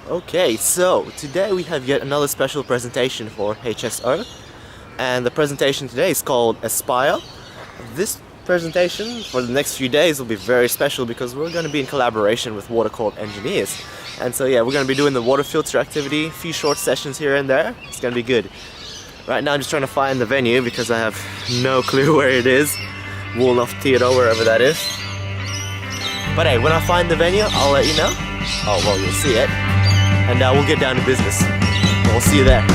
Okay, so today we have yet another special presentation for HSO, and the presentation today is called Aspire. This presentation for the next few days will be very special because we're going to be in collaboration with WaterCorp engineers. And so yeah, we're going to be doing the water filter activity, a few short sessions here and there. It's going to be good. Right now I'm just trying to find the venue because I have no clue where it is. Woolnoth Theatre, wherever that is. But hey, when I find the venue, I'll let you know. Oh, well, you'll see it. And we'll get down to business. We'll see you there.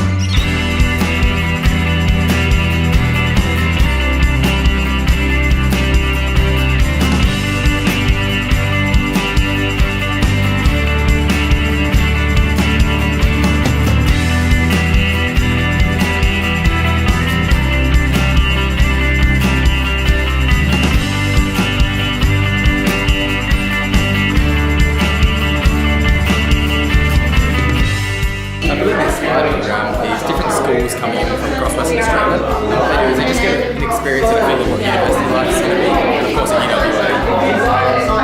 These different schools coming in from across Western Australia. And what they do is they just get an experience and a feel of what university life is going to be, and of course at UWA.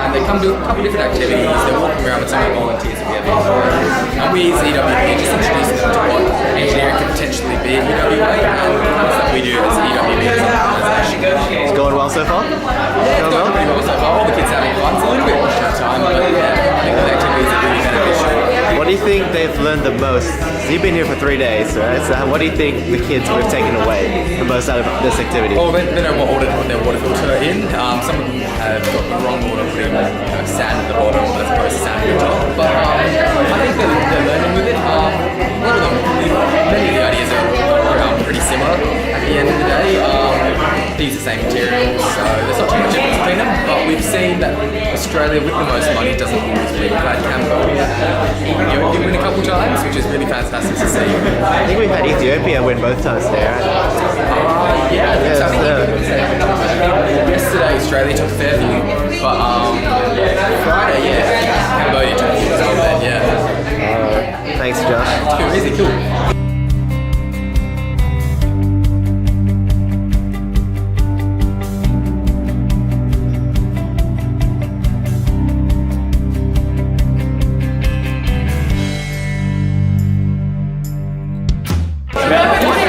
And they come to a couple of different activities. They're walking around with some of the volunteers that we have in. And we as EWB just introducing them to what engineering could potentially be at UWA and the kind of stuff we do as EWB as an organisation. It's going well so far? Yeah, it's going pretty well so far. All the kids having fun. It's a little bit of time, but yeah, I think the activities are really beneficial. What do you think they've learned the most? So you've been here for 3 days, right? So what do you think the kids would have taken away the most out of this activity? Well, they know what order to put their water filter in. Some of them have got the wrong order, putting sand at the bottom as opposed to sand at the top. But I think they're learning with it. A lot of them, many of the ideas are pretty similar at the end of the day. They use the same materials, so there's not too much difference between them. But we've seen that Australia with the most money doesn't always win. We've had Cambodia win a couple times, which is really fantastic to see. I think we've had Ethiopia win both times there, right? Yeah, I think yesterday Australia took a fair few, but Friday, yeah, Cambodia took a few as well then, yeah. Thanks, Josh. Cool, easy, cool.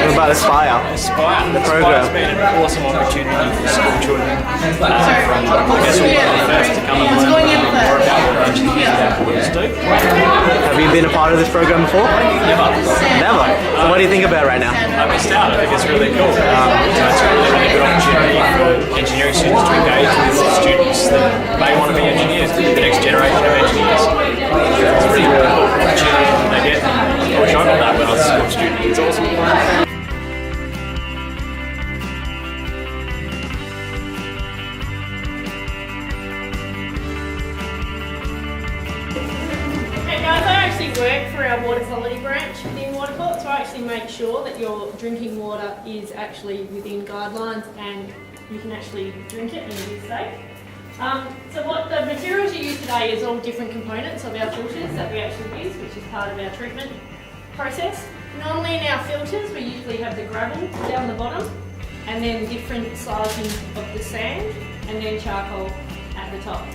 What about Aspire? The program. It's been an awesome opportunity for school children from, I guess, all the first to come and learn more about what engineers and waters do. Have you been a part of this program before? Never. Never? So what do you think about it right now? I missed out. I think it's really cool. It's a really good opportunity for engineering students to engage with students that may want to be engineers, the next generation of engineers. It's a really cool opportunity that they get. I wish I got that when I was a school student. It's awesome. Work for our water quality branch within WaterCorp, so I actually make sure that your drinking water is actually within guidelines and you can actually drink it and it is safe. So what the materials you use today is all different components of our filters that we actually use, which is part of our treatment process. Normally in our filters we usually have the gravel down the bottom and then different sizing of the sand and then charcoal at the top.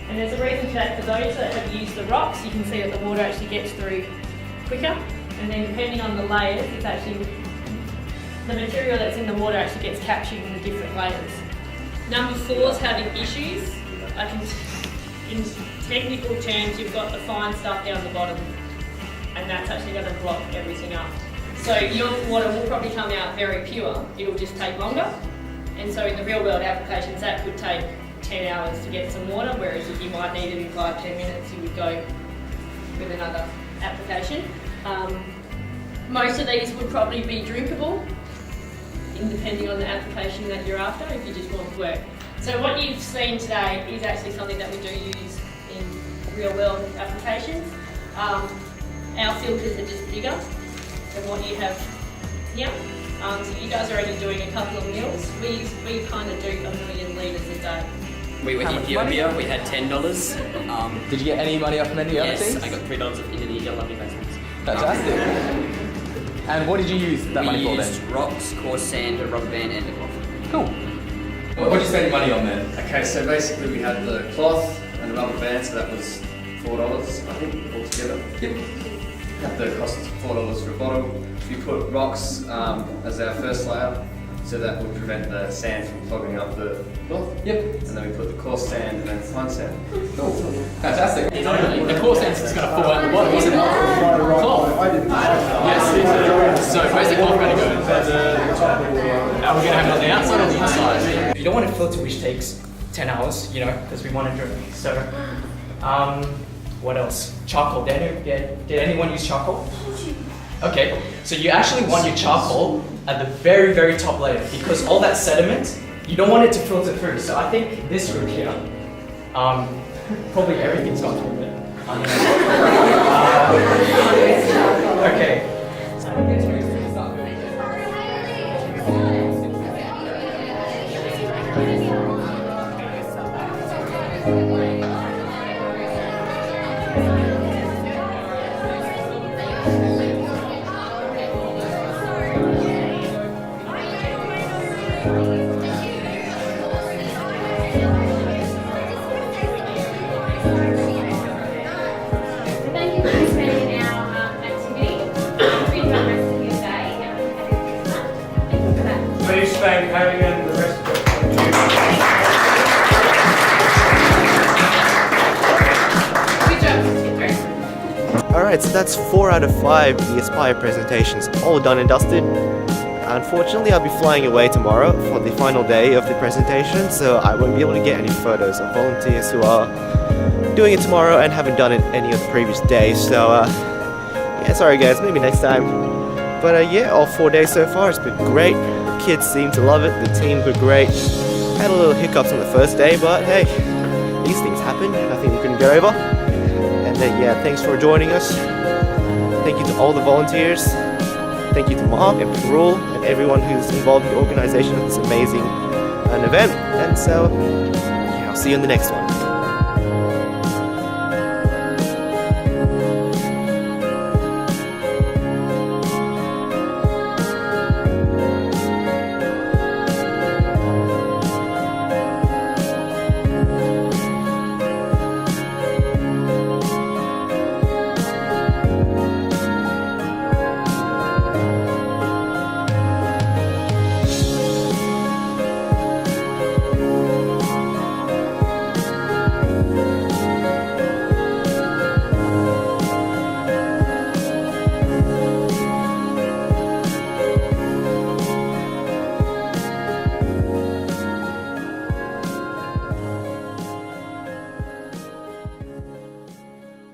And there's a reason for that. For those that have used the rocks, you can see that the water actually gets through quicker. And then depending on the layers, it's actually, the material that's in the water actually gets captured in the different layers. Number 4 is having issues. In technical terms, you've got the fine stuff down the bottom, and that's actually going to block everything up. So your water will probably come out very pure. It'll just take longer. And so in the real world applications, that could take 10 hours to get some water, whereas if you might need it in 5-10 minutes, you would go with another application. Most of these would probably be drinkable, depending on the application that you're after, if you just want to work. So what you've seen today is actually something that we do use in real world applications. Our filters are just bigger than what you have here. So you guys are already doing a couple of meals. We kind of do 1 million litres a day. We were in Ethiopia, we had $10. Did you get any money off from any other teams? Yes, I got $3 of Indonesia love investments. Fantastic. And what did you use that money for then? We used rocks, coarse sand, a rubber band and a cloth. Cool. What did you spend your money on then? Okay, so basically we had the cloth and the rubber band, so that was $4, I think, altogether. Yep. The cost is $4 for a bottle. We put rocks as our first layer, so that would prevent the sand from clogging up the cloth. Yep. And then we put the coarse sand and then fine sand. Cool. Fantastic. The coarse sand is going to fall out the bottom, isn't it? Cloth. Yes. So where's the cloth going to go? Are we going to have it on the outside or the inside? You don't want to filter which takes 10 hours, you know, because we want to drink. So, what else? Charcoal. Did anyone use charcoal? Okay, so you actually want your charcoal at the very, very top layer because all that sediment, you don't want it to filter through. So I think this route here, probably everything's gone through it. Okay. Thank you for participating in our activity. Please don't rest of your day. Thank you for that. Please thank Haley and the rest of the Good job. Alright, so that's 4 out of 5 the Aspire presentations, all done and dusted. Unfortunately, I'll be flying away tomorrow for the final day of the presentation, so I won't be able to get any photos of volunteers who are doing it tomorrow and haven't done it any of the previous days. So, yeah, sorry guys, maybe next time. But yeah, all 4 days so far, it's been great. Kids seem to love it, the team were great. Had a little hiccups on the first day, but hey, these things happen, nothing we couldn't get over. And yeah, thanks for joining us. Thank you to all the volunteers. Thank you to Mark and Rule and everyone who's involved in the organization of this amazing event. And so, yeah, I'll see you in the next one.